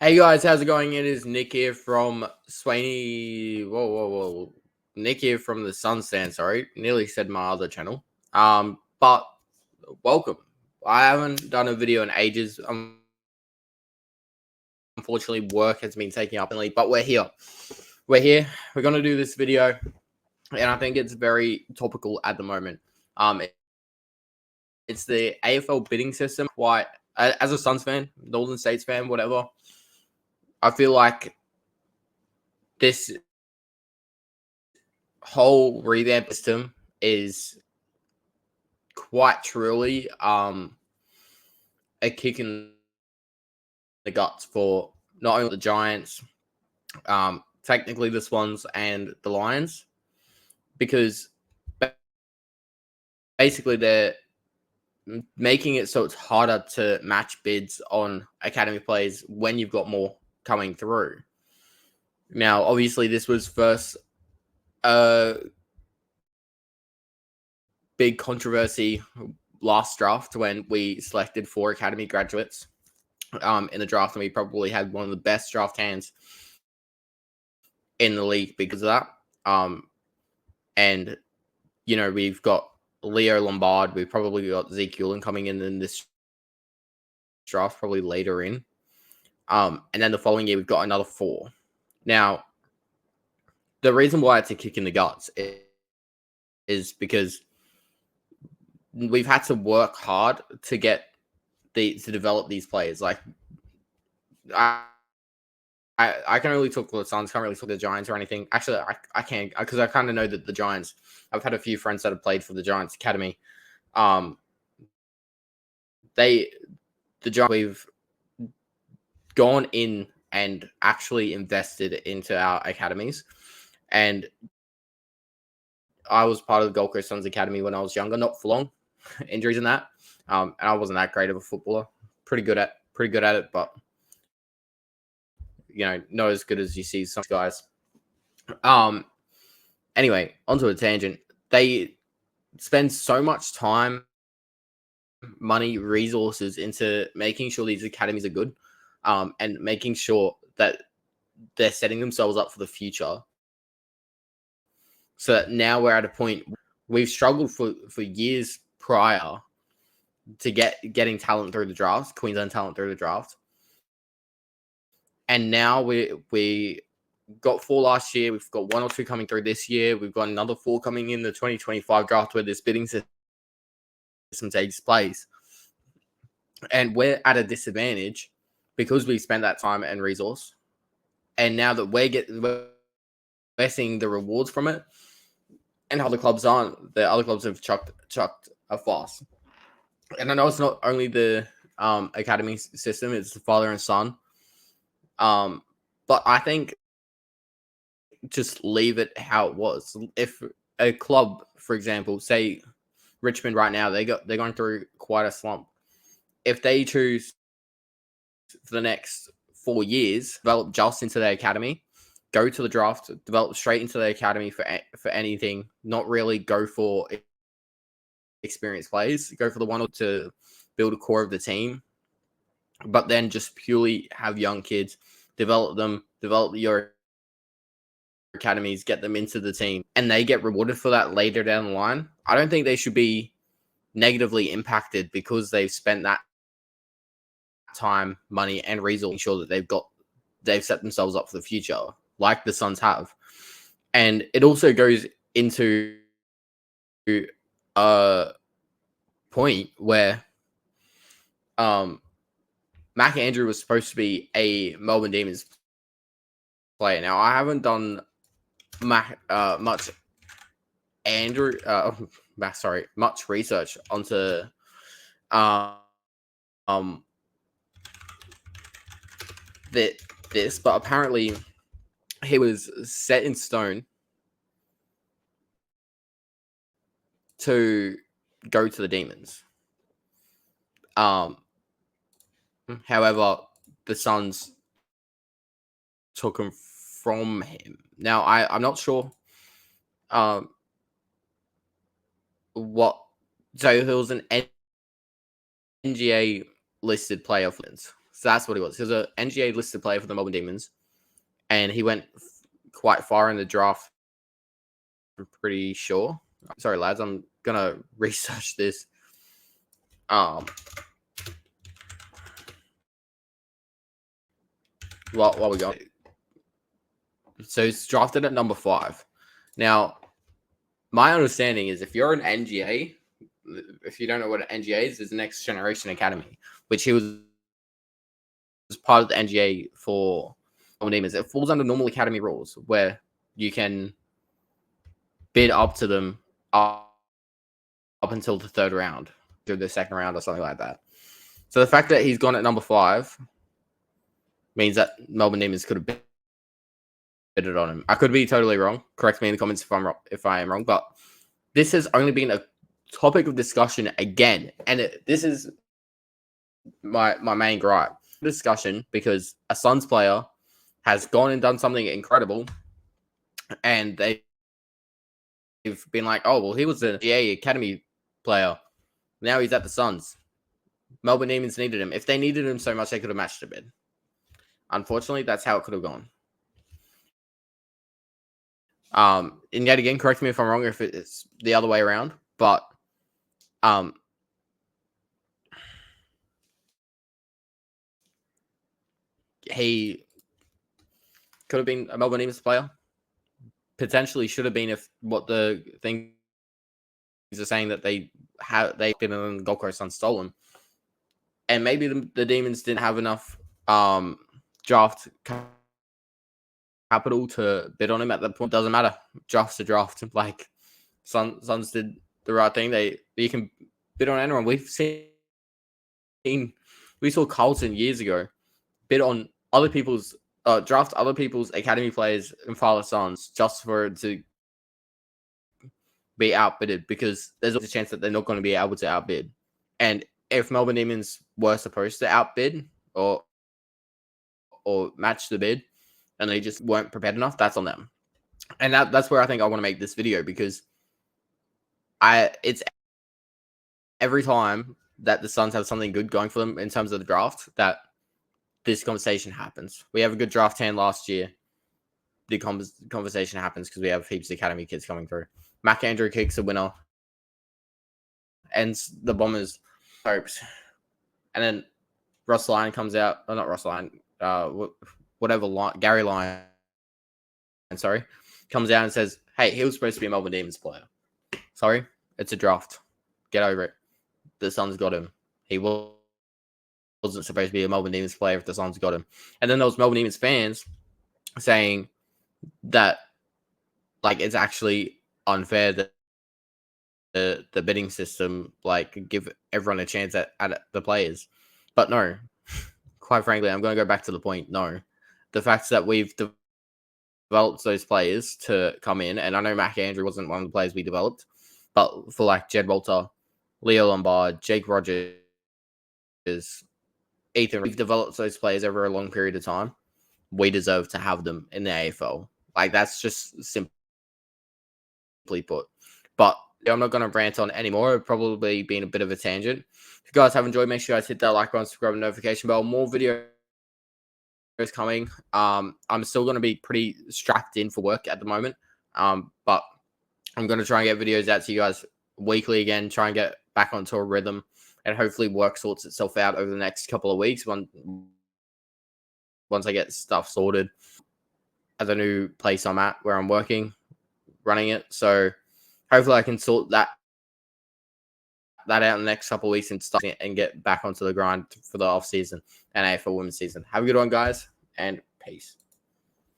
Hey guys, how's it going? It is Nick here from Swaney. Whoa. Nick here from the Sun Stand. Sorry, nearly said my other channel. But welcome. I haven't done a video in ages. Unfortunately, work has been taking up, but we're here. We're here. We're gonna do this video, and I think it's very topical at the moment. It's the AFL bidding system. Quite as a Suns fan, Northern States fan, whatever. I feel like this whole revamp system is quite truly a kick in the guts for not only the Giants, technically the Swans and the Lions, because basically they're making it so it's harder to match bids on academy players when you've got more coming through. Now, obviously, this was first big controversy last draft when we selected 4 academy graduates in the draft, and we probably had one of the best draft hands in the league because of that. And we've got Leo Lombard. We've probably got Zeke Ulen coming in this draft, probably later in. And then the following year, we've got another 4. Now, the reason why it's a kick in the guts is because we've had to work hard to to develop these players. Like, I can only talk to the Suns, can't really talk to the Giants or anything. Actually, I can, because I kind of know that the Giants, I've had a few friends that have played for the Giants Academy. The Giants, we've gone in and actually invested into our academies. And I was part of the Gold Coast Suns Academy when I was younger, not for long, injuries and that. And I wasn't that great of a footballer. Pretty good at it, but not as good as you see some guys. Anyway, onto a tangent. They spend so much time, money, resources into making sure these academies are good, and making sure that they're setting themselves up for the future. So that now we're at a point we've struggled for years prior to getting talent through the draft, Queensland talent through the draft. And now we got 4 last year. We've got 1 or 2 coming through this year. We've got another 4 coming in the 2025 draft where this bidding system takes place. And we're at a disadvantage because we spent that time and resource. And now that we're seeing the rewards from it, and other clubs aren't. The other clubs have chucked a fuss. And I know it's not only the academy system; it's the father and son. But I think just leave it how it was. If a club, for example, say Richmond right now, they're going through quite a slump. If they choose for the next 4 years, develop just into their academy, go to the draft, develop straight into the academy for anything, not really go for experienced players, go for the one to build a core of the team, but then just purely have young kids, develop your academies, get them into the team, and they get rewarded for that later down the line. I don't think they should be negatively impacted because they've spent that time, money, and resources to ensure that they've set themselves up for the future, like the Suns have. And it also goes into a point where Mac Andrew was supposed to be a Melbourne Demons player. Now, I haven't done much research onto this, but apparently he was set in stone to go to the Demons. However, the Suns took him from him. Now, I'm not sure so he was an NGA listed player for So that's what he was. He was an NGA listed player for the Melbourne Demons, and he went quite far in the draft. I'm pretty sure. Sorry, lads, I'm gonna research this. While we go. So he's drafted at number 5. Now, my understanding is if you're an NGA, if you don't know what an NGA is the Next Generation Academy, which he was part of the NGA for Demons. It falls under normal academy rules where you can bid up to them up until the 3rd round, through the 2nd round or something like that. So the fact that he's gone at number 5 means that Melbourne Demons could have bidded on him. I could be totally wrong. Correct me in the comments if I am wrong, but this has only been a topic of discussion again, and this is my main gripe. Discussion because a Suns player has gone and done something incredible, and they've been like, oh, well, he was an NGA Academy player. Now he's at the Suns. Melbourne Demons needed him. If they needed him so much, they could have matched a bid. Unfortunately, that's how it could have gone. And yet again, correct me if I'm wrong, if it's the other way around, but he could have been a Melbourne Demons player. Potentially should have been if what the things are saying that they've been in the Gold Coast Suns stolen. And maybe the Demons didn't have enough draft capital to bid on him at that point. Doesn't matter. Draft's a draft. Like Suns did the right thing. You can bid on anyone. We saw Carlton years ago bid on other people's draft other people's academy players and Fowler Suns just for it to be outbidded, because there's always a chance that they're not going to be able to outbid. And if Melbourne Demons were supposed to outbid or match the bid and they just weren't prepared enough, that's on them. And that's where I think I want to make this video, because it's every time that the Suns have something good going for them in terms of the draft that this conversation happens. We have a good draft hand last year. The conversation happens because we have heaps of academy kids coming through. Mac Andrew kicks a winner, ends the Bombers' hopes, and then Ross Lyon comes out. Oh, not Ross Lyon. Whatever line, Gary Lyon. Sorry, comes out and says, "Hey, he was supposed to be a Melbourne Demons player. Sorry, it's a draft. Get over it. The Suns got him. He wasn't supposed to be a Melbourne Demons player if the Suns got him." And then those Melbourne Demons fans saying that, like, it's actually unfair that the bidding system, like, give everyone a chance at the players. But no, quite frankly, I'm going to go back to the point. No, the fact that we've developed those players to come in, and I know Mac Andrew wasn't one of the players we developed, but for like Jed Walter, Leo Lombard, Jake Rogers, Ethan, we've developed those players over a long period of time. We deserve to have them in the AFL. Like, that's just simply put. But I'm not going to rant on anymore. It's probably been a bit of a tangent. If you guys have enjoyed, make sure you guys hit that like button, subscribe, and notification bell. More videos coming. I'm still going to be pretty strapped in for work at the moment. But I'm going to try and get videos out to you guys weekly again, try and get back onto a rhythm, and hopefully work sorts itself out over the next couple of weeks once I get stuff sorted at the new place I'm at, where I'm working, running it. So hopefully I can sort that out in the next couple of weeks and start and get back onto the grind for the off season and AFL women's season. Have a good one, guys, and peace.